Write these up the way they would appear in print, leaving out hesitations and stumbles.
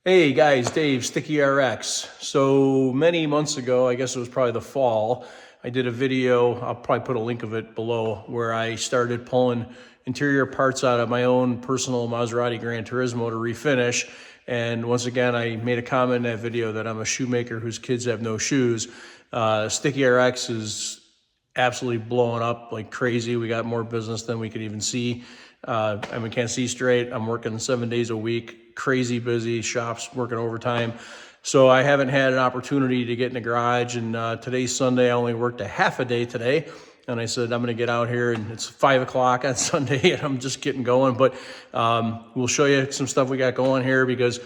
Hey guys, Dave, Sticky RX. So many months ago, I guess it was probably the fall, I did a video, I'll probably put a link of it below, where I started pulling interior parts out of my own personal Maserati GranTurismo to refinish. And once again, I made a comment in that video that I'm a shoemaker whose kids have no shoes. Sticky RX is absolutely blowing up like crazy. We got more business than we could even see. I can't see straight. I'm working 7 days a week, crazy busy, shops working overtime. So I haven't had an opportunity to get in the garage. And today's Sunday. I only worked a half a day today. And I said, I'm going to get out here, and it's 5 o'clock on Sunday, and I'm just getting going. But we'll show you some stuff we got going here, because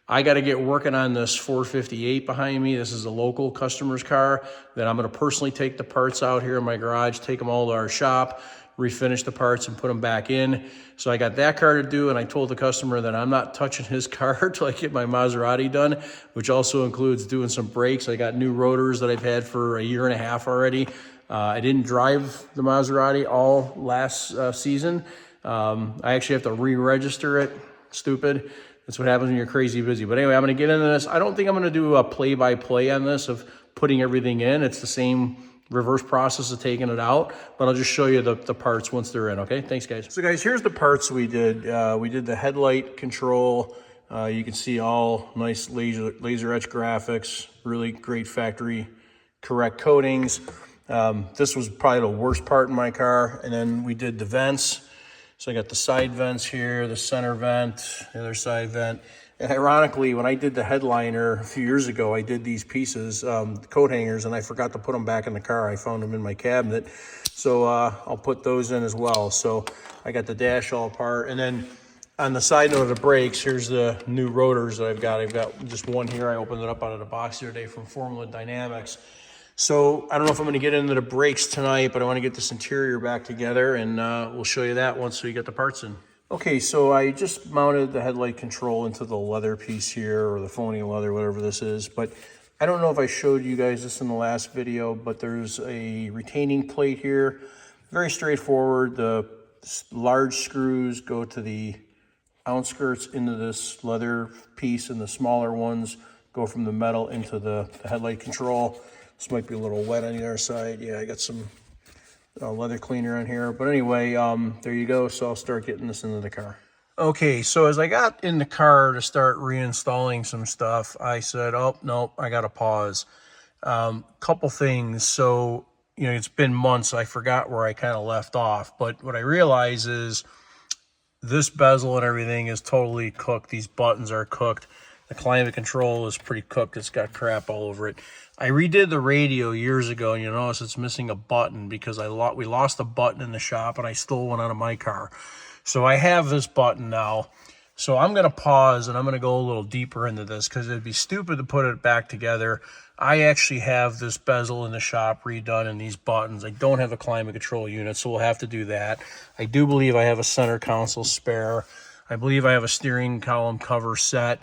I got to get working on this 458 behind me. This is a local customer's car that I'm going to personally take the parts out here in my garage, take them all to our shop, refinish the parts and put them back in. So I got that car to do, and I told the customer that I'm not touching his car till I get my Maserati done, which also includes doing some brakes. I got new rotors that I've had for a year and a half already. I didn't drive the Maserati all last season. I actually have to re-register it. Stupid. That's what happens when you're crazy busy. But anyway, I'm going to get into this. I don't think I'm going to do a play-by-play on this of putting everything in. It's the same reverse process of taking it out, but I'll just show you the parts once they're in. Okay, thanks guys. So guys, here's the parts we did. We did the headlight control. You can see all nice laser etch graphics, really great factory correct coatings. This was probably the worst part in my car. And then we did the vents. So I got the side vents here, the center vent, the other side vent. And ironically, when I did the headliner a few years ago, I did these pieces, coat hangers, and I forgot to put them back in the car. I found them in my cabinet. So I'll put those in as well. So I got the dash all apart. And then on the side note of the brakes, here's the new rotors that I've got. I've got just one here. I opened it up out of the box the other day from Formula Dynamics. So I don't know if I'm going to get into the brakes tonight, but I want to get this interior back together, and we'll show you that once we get the parts in. Okay, so I just mounted the headlight control into the leather piece here, or the phony leather, whatever this is. But I don't know if I showed you guys this in the last video, but there's a retaining plate here. Very straightforward. The large screws go to the outskirts into this leather piece, and the smaller ones go from the metal into the headlight control. This might be a little wet on the other side. Yeah, I got some leather cleaner on here. But anyway, there you go. So I'll start getting this into the car. Okay, so as I got in the car to start reinstalling some stuff, I said, oh, no, I got to pause. Couple things. So, you know, it's been months. I forgot where I kind of left off. But what I realize is this bezel and everything is totally cooked. These buttons are cooked. The climate control is pretty cooked. It's got crap all over it. I redid the radio years ago, and you notice it's missing a button because we lost a button in the shop, and I stole one out of my car. So I have this button now. So I'm going to pause, and I'm going to go a little deeper into this because it'd be stupid to put it back together. I actually have this bezel in the shop redone and these buttons. I don't have a climate control unit, so we'll have to do that. I do believe I have a center console spare. I believe I have a steering column cover set.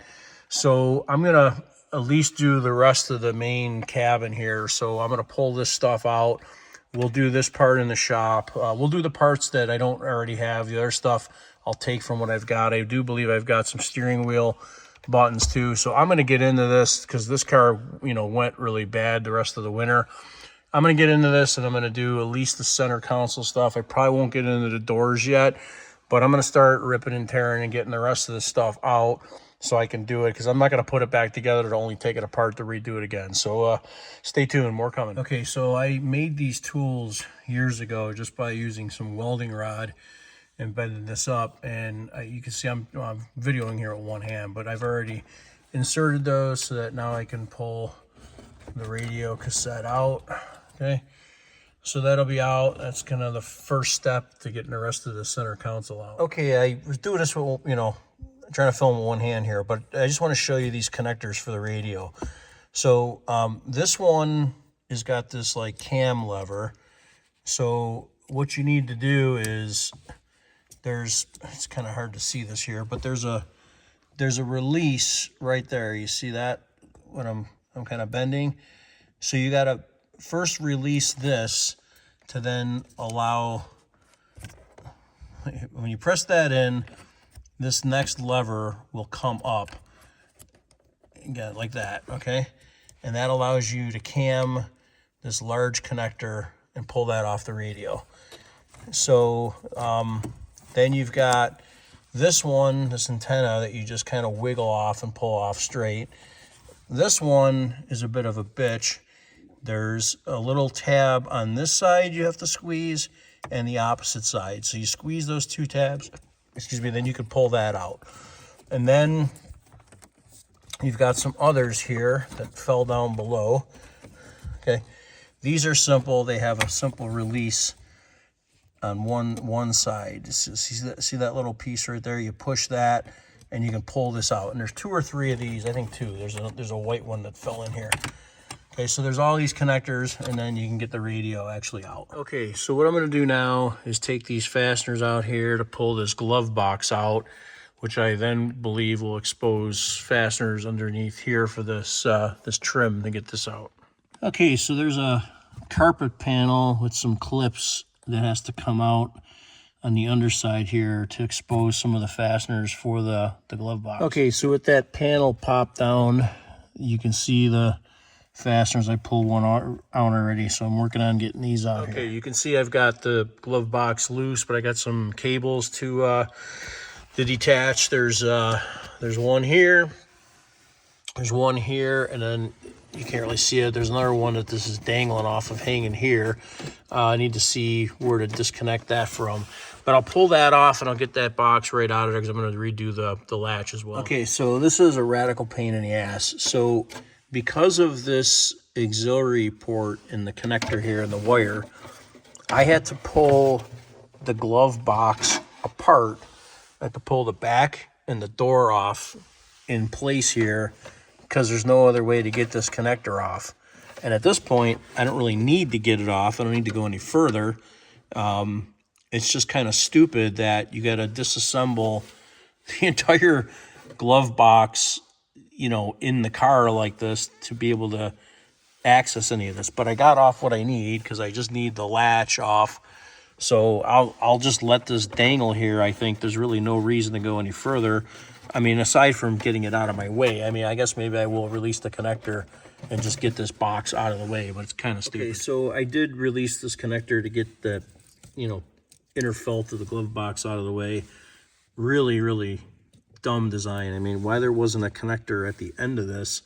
So I'm going to at least do the rest of the main cabin here. So I'm going to pull this stuff out. We'll do this part in the shop. We'll do the parts that I don't already have. The other stuff I'll take from what I've got. I do believe I've got some steering wheel buttons too. So I'm going to get into this because this car, you know, went really bad the rest of the winter. I'm going to get into this, and I'm going to do at least the center console stuff. I probably won't get into the doors yet, but I'm going to start ripping and tearing and getting the rest of the stuff out so I can do it, because I'm not going to put it back together to only take it apart to redo it again. So stay tuned, more coming. Okay, so I made these tools years ago just by using some welding rod and bending this up, and you can see I'm videoing here with one hand, but I've already inserted those so that now I can pull the radio cassette out. Okay, so that'll be out. That's kind of the first step to getting the rest of the center console out. Okay, I was doing this with, you know, trying to film with one hand here, but I just want to show you these connectors for the radio. So this one has got this like cam lever. So what you need to do is it's kind of hard to see this here, but there's a release right there. You see that when I'm kind of bending? So you got to first release this to then allow, when you press that in, this next lever will come up, You got it like that, okay? And that allows you to cam this large connector and pull that off the radio. So then you've got this one, this antenna that you just kind of wiggle off and pull off straight. This one is a bit of a bitch. There's a little tab on this side you have to squeeze and the opposite side. So you squeeze those two tabs, excuse me, then you can pull that out. And then you've got some others here that fell down below. Okay, these are simple. They have a simple release on one side. See that little piece right there? You push that and you can pull this out. And there's 2 or 3 of these, I think 2. There's a white one that fell in here. Okay, so there's all these connectors, and then you can get the radio actually out. Okay, so what I'm gonna do now is take these fasteners out here to pull this glove box out, which I then believe will expose fasteners underneath here for this, this trim to get this out. Okay, so there's a carpet panel with some clips that has to come out on the underside here to expose some of the fasteners for the glove box. Okay, so with that panel popped down, you can see the fasteners. I pulled one out already, so I'm working on getting these out here. Okay, you can see I've got the glove box loose, but I got some cables to detach. There's one here, there's one here, and then you can't really see it. There's another one that this is dangling off of, hanging here. I need to see where to disconnect that from. But I'll pull that off and I'll get that box right out of there because I'm going to redo the latch as well. Okay, so this is a radical pain in the ass. So because of this auxiliary port in the connector here and the wire, I had to pull the glove box apart. I had to pull the back and the door off in place here because there's no other way to get this connector off. And at this point, I don't really need to get it off. I don't need to go any further. It's just kind of stupid that you got to disassemble the entire glove box, you know, in the car like this to be able to access any of this. But I got off what I need because I just need the latch off. So I'll just let this dangle here. I think there's really no reason to go any further. I mean, aside from getting it out of my way. I mean, I guess maybe I will release the connector and just get this box out of the way, but it's kind of stupid. Okay, so I did release this connector to get the, you know, inner felt of the glove box out of the way. Really, really dumb design. I mean, why there wasn't a connector at the end of this,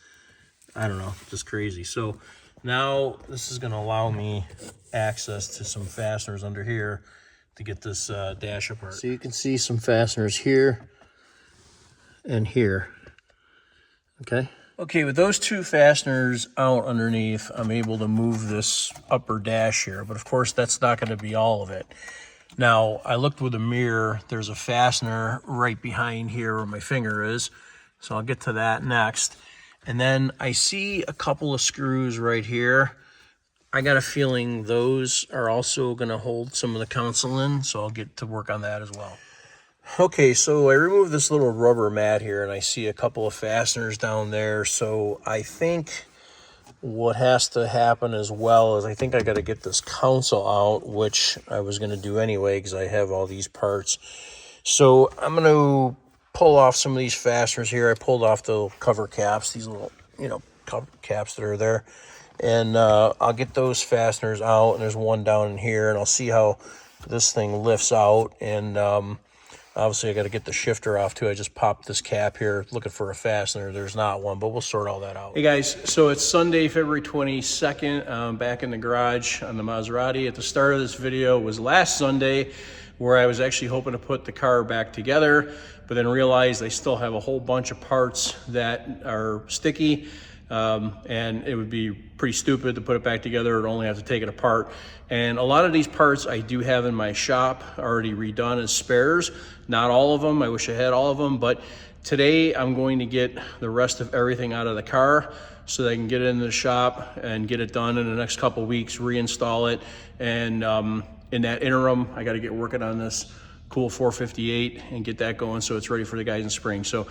I don't know, just crazy. So now this is going to allow me access to some fasteners under here to get this dash apart. So you can see some fasteners here and here. Okay. Okay, with those two fasteners out underneath, I'm able to move this upper dash here, but of course that's not going to be all of it. Now, I looked with a mirror, there's a fastener right behind here where my finger is, so I'll get to that next. And then I see a couple of screws right here. I got a feeling those are also going to hold some of the console in, so I'll get to work on that as well. Okay, so I removed this little rubber mat here, and I see a couple of fasteners down there, so I think what has to happen as well is I think I got to get this console out, which I was going to do anyway because I have all these parts. So I'm going to pull off some of these fasteners here. I pulled off the cover caps, these little, you know, cover caps that are there. And I'll get those fasteners out, and there's one down in here, and I'll see how this thing lifts out. And obviously I got to get the shifter off too. I just popped this cap here looking for a fastener. There's not one, but we'll sort all that out. Hey guys, so it's Sunday, February 22nd. Back in the garage on the Maserati. At the start of this video was last Sunday, where I was actually hoping to put the car back together, but then realized I still have a whole bunch of parts that are sticky. And it would be pretty stupid to put it back together and only have to take it apart. And a lot of these parts I do have in my shop already redone as spares. Not all of them. I wish I had all of them, but today I'm going to get the rest of everything out of the car so that I can get it into the shop and get it done in the next couple of weeks, reinstall it. And in that interim, I got to get working on this cool 458 and get that going so it's ready for the guys in spring. So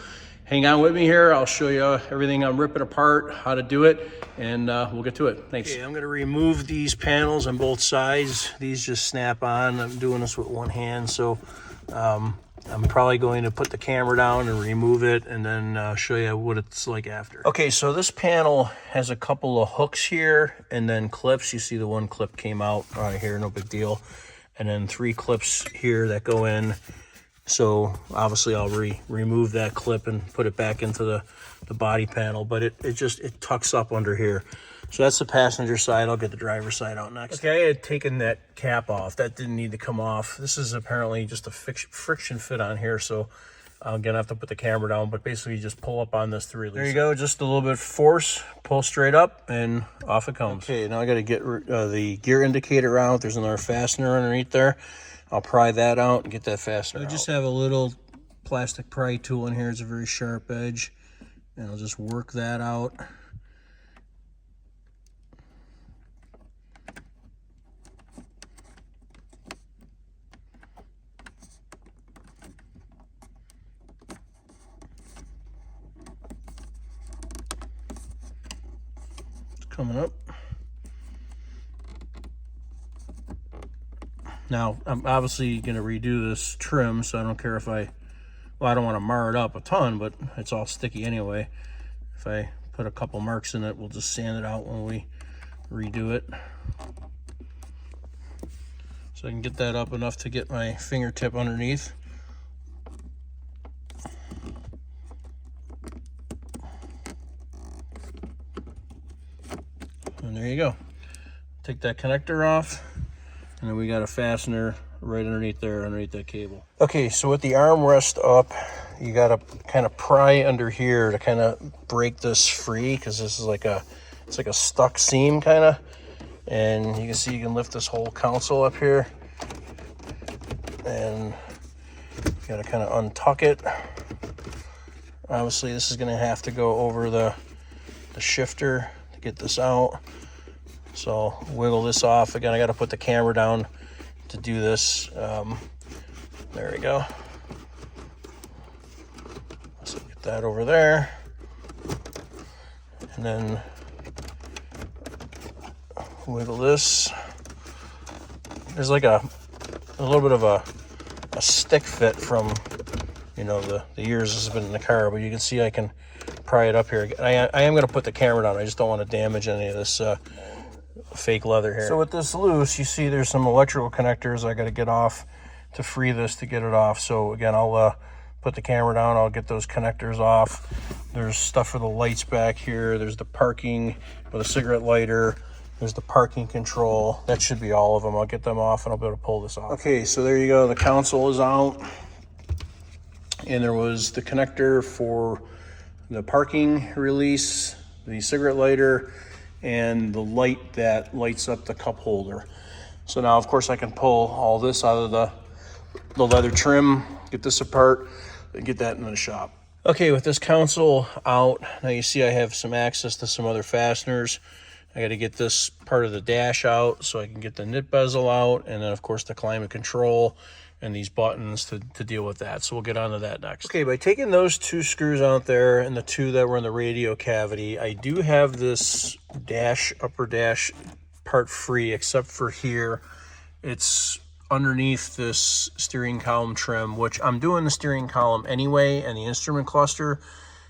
hang on with me here. I'll show you everything I'm ripping apart, how to do it, and we'll get to it. Thanks. Okay, I'm going to remove these panels on both sides. These just snap on. I'm doing this with one hand, so I'm probably going to put the camera down and remove it and then show you what it's like after. Okay, so this panel has a couple of hooks here and then clips. You see the one clip came out right here, no big deal. And then 3 clips here that go in. So obviously I'll remove that clip and put it back into the body panel, but it tucks up under here. So that's the passenger side. I'll get the driver's side out next. Okay, I had taken that cap off. That didn't need to come off. This is apparently just a friction fit on here, so I'm gonna have to put the camera down, but basically you just pull up on this to release. There you go, just a little bit of force, pull straight up, and off it comes. Okay, now I gotta get the gear indicator out. There's another fastener underneath there. I'll pry that out and get that fastener out. I just have a little plastic pry tool in here. It's a very sharp edge, and I'll just work that out. Coming up. Now, I'm obviously going to redo this trim, so I don't care if I don't want to mar it up a ton, but it's all sticky anyway. If I put a couple marks in it, we'll just sand it out when we redo it. So I can get that up enough to get my fingertip underneath. And there you go. Take that connector off, and then we got a fastener right underneath there, underneath that cable. Okay, so with the armrest up, you got to kind of pry under here to kind of break this free, because this is like it's like a stuck seam kind of. And you can see you can lift this whole console up here, and you got to kind of untuck it. Obviously, this is going to have to go over the shifter to get this out. So wiggle this off. Again, I got to put the camera down to do this. There we go. So get that over there. And then wiggle this. There's like a little bit of a stick fit from, you know, the years this has been in the car, but you can see I can pry it up here. I am going to put the camera down. I just don't want to damage any of this fake leather here. So with this loose, you see there's some electrical connectors I got to get off to free this to get it off. So again, I'll put the camera down. I'll get those connectors off. There's stuff for the lights back here. There's the parking with a cigarette lighter. There's the parking control. That should be all of them. I'll get them off and I'll be able to pull this off. Okay, so there you go. The console is out. And there was the connector for the parking release, the cigarette lighter, and the light that lights up the cup holder. So now, of course, I can pull all this out of the leather trim, get this apart, and get that in the shop. Okay, with this console out, now you see I have some access to some other fasteners. I got to get this part of the dash out so I can get the knit bezel out, and then, of course, the climate control and these buttons to deal with that. So we'll get onto that next. Okay, by taking those 2 screws out there and the 2 that were in the radio cavity, I do have this dash, upper dash part free, except for here. It's underneath this steering column trim, which I'm doing the steering column anyway and the instrument cluster.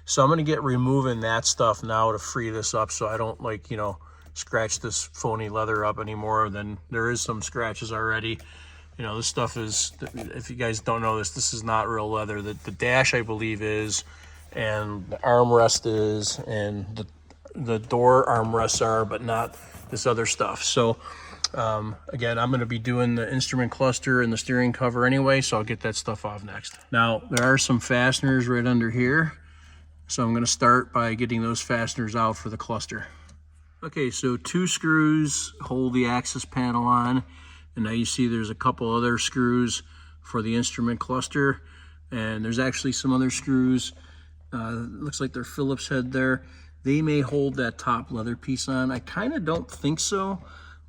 So I'm gonna get removing that stuff now to free this up so I don't, like, you know, scratch this phony leather up anymore. Then there is some scratches already. You know, this stuff is, if you guys don't know this is not real leather. The dash, I believe, is, and the armrest is, and the door armrests are, but not this other stuff. So again, I'm going to be doing the instrument cluster and the steering cover anyway, so I'll get that stuff off next. Now, there are some fasteners right under here, so I'm going to start by getting those fasteners out for the cluster. Okay, so 2 screws hold the access panel on. And now you see there's a couple other screws for the instrument cluster. And there's actually some other screws. Looks like they're Phillips head there. They may hold that top leather piece on. I kind of don't think so,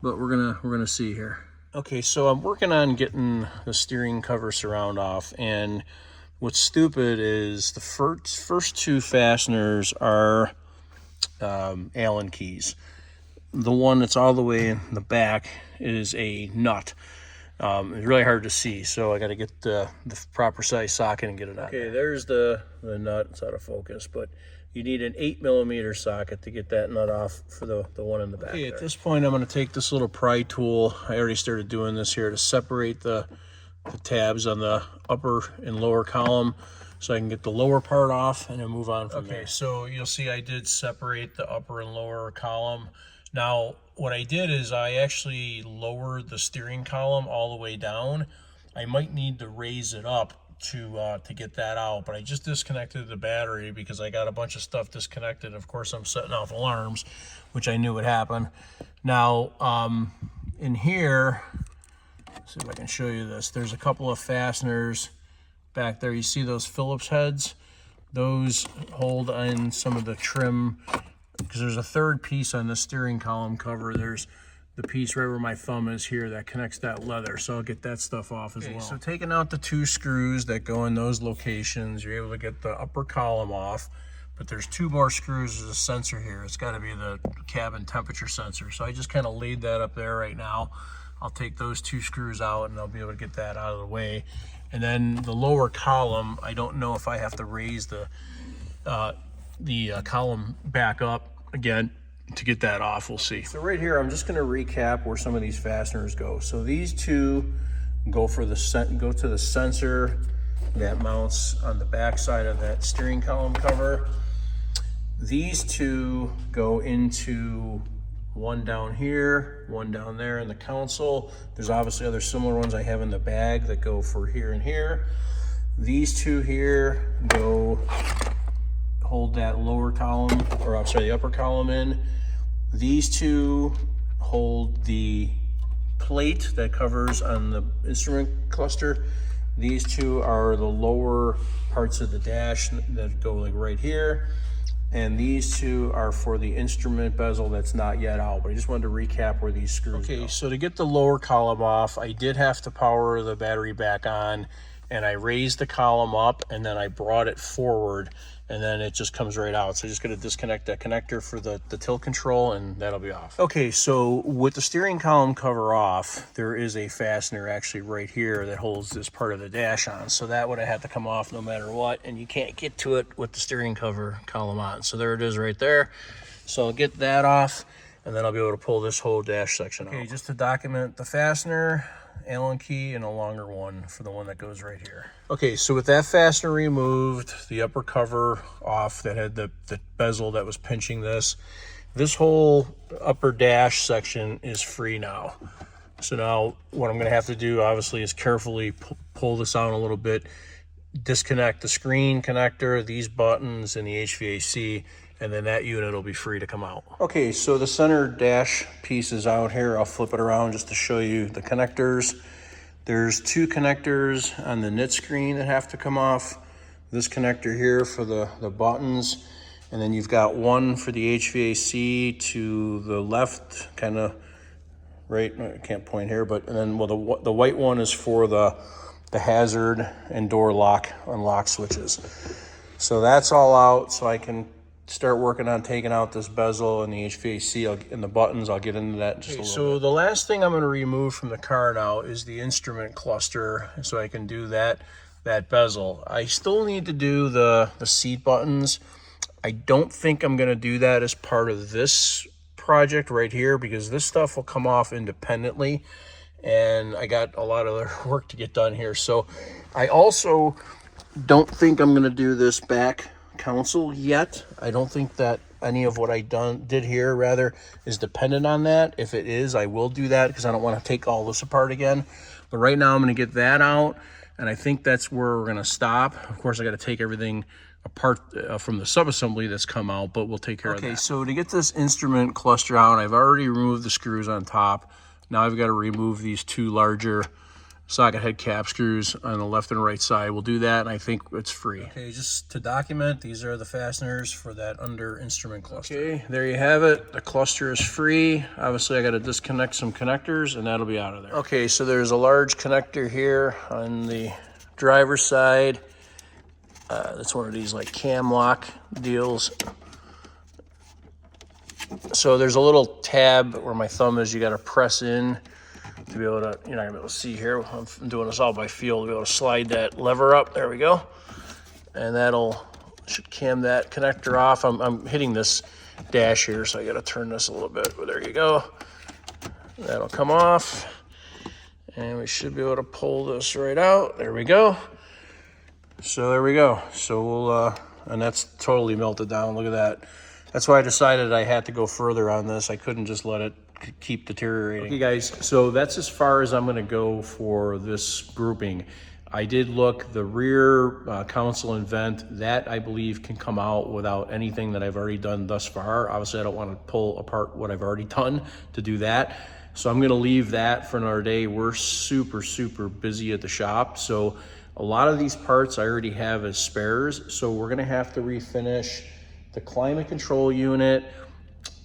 but we're gonna see here. Okay, so I'm working on getting the steering cover surround off. And what's stupid is the first 2 fasteners are Allen keys. The one that's all the way in the back is a nut. It's really hard to see, so I got to get the proper size socket and get it on. Okay, there's the nut. It's out of focus, but you need an 8mm socket to get that nut off for the one in the back. Okay, at this point, I'm going to take this little pry tool. I already started doing this here to separate the tabs on the upper and lower column, so I can get the lower part off and then move on from there. Okay, so you'll see I did separate the upper and lower column. Now, what I did is I actually lowered the steering column all the way down. I might need to raise it up to get that out, but I just disconnected the battery because I got a bunch of stuff disconnected. Of course, I'm setting off alarms, which I knew would happen. Now, in here, let's see if I can show you this. There's a couple of fasteners back there. You see those Phillips heads? Those hold on some of the trim, because there's a third piece on the steering column cover. There's the piece right where my thumb is here that connects that leather, so I'll get that stuff off as well. So taking out the 2 screws that go in those locations, you're able to get the upper column off, but there's 2 more screws. There's a sensor here. It's got to be the cabin temperature sensor, so I just kind of laid that up there right now. I'll take those 2 screws out and I'll be able to get that out of the way. And then the lower column, I don't know if I have to raise the column back up again to get that off. We'll see. So right here, I'm just going to recap where some of these fasteners go. So these 2 go to the sensor that mounts on the back side of that steering column cover. These 2 go into one down here, one down there in the console. There's obviously other similar ones I have in the bag that go for here and here. These 2 here go hold that lower column, or I'm sorry, the upper column in. These 2 hold the plate that covers on the instrument cluster. These 2 are the lower parts of the dash that go like right here. And these 2 are for the instrument bezel that's not yet out, but I just wanted to recap where these screws go. So to get the lower column off, I did have to power the battery back on, and I raised the column up and then I brought it forward, and then it just comes right out. So I'm just going to disconnect that connector for the tilt control, and that'll be off. Okay, so with the steering column cover off, there is a fastener actually right here that holds this part of the dash on. So that would have had to come off no matter what, and you can't get to it with the steering cover column on. So there it is right there. So I'll get that off, and then I'll be able to pull this whole dash section off. Okay, just to document the fastener, Allen key, and a longer one for the one that goes right here. Okay, so with that fastener removed, the upper cover off that had the bezel that was pinching this whole upper dash section is free now. So now what I'm going to have to do obviously is carefully pull this out a little bit, disconnect the screen connector, these buttons, and the HVAC, and then that unit will be free to come out. Okay, so the center dash piece is out here. I'll flip it around just to show you the connectors. There's 2 connectors on the knit screen that have to come off. This connector here for the buttons, and then you've got one for the HVAC to the left, kind of right, I can't point here, but and then well, the white one is for the hazard and door lock unlock switches. So that's all out, so I can start working on taking out this bezel and the HVAC and the buttons. I'll get into that in just a little bit. The last thing I'm going to remove from the car now is the instrument cluster, so I can do that bezel. I still need to do the seat buttons. I don't think I'm going to do that as part of this project right here, because this stuff will come off independently, and I got a lot of other work to get done here. So I also don't think I'm going to do this back console yet. I don't think that any of what I did here rather is dependent on that. If it is, I will do that because I don't want to take all this apart again. But right now I'm going to get that out, and I think that's where we're going to stop. Of course, I got to take everything apart from the subassembly that's come out, but we'll take care of that. Okay, so to get this instrument cluster out, I've already removed the screws on top. Now I've got to remove these 2 larger socket head cap screws on the left and right side. We'll do that, and I think it's free. Okay, just to document, these are the fasteners for that under instrument cluster. Okay, there you have it. The cluster is free. Obviously, I got to disconnect some connectors, and that'll be out of there. Okay, so there's a large connector here on the driver's side. That's one of these like cam lock deals. So there's a little tab where my thumb is. You got to press in to be able to, you're not gonna be able to see here. I'm doing this all by feel to be able to slide that lever up. There we go. And should cam that connector off. I'm hitting this dash here, so I gotta turn this a little bit, but there you go. That'll come off. And we should be able to pull this right out. There we go. So there we go. So we'll, and that's totally melted down. Look at that. That's why I decided I had to go further on this. I couldn't just let it keep deteriorating. Okay guys, so that's as far as I'm gonna go for this grouping. I did look, the rear console and vent, that I believe can come out without anything that I've already done thus far. Obviously I don't want to pull apart what I've already done to do that. So I'm gonna leave that for another day. We're super, super busy at the shop. So a lot of these parts I already have as spares. So we're gonna have to refinish the climate control unit,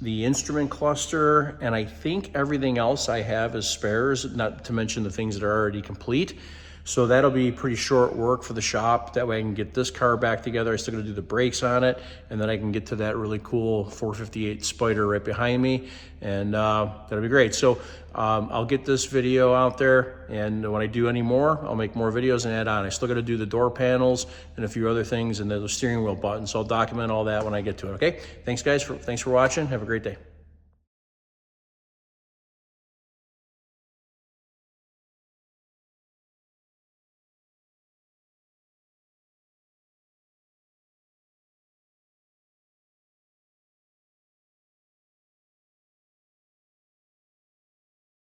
the instrument cluster, and I think everything else I have as spares, not to mention the things that are already complete. So that'll be pretty short work for the shop. That way I can get this car back together. I still gotta do the brakes on it, and then I can get to that really cool 458 Spider right behind me, and that'll be great. So I'll get this video out there, and when I do any more, I'll make more videos and add on. I still gotta do the door panels and a few other things, and the steering wheel button. So I'll document all that when I get to it, okay? Thanks guys, thanks for watching. Have a great day.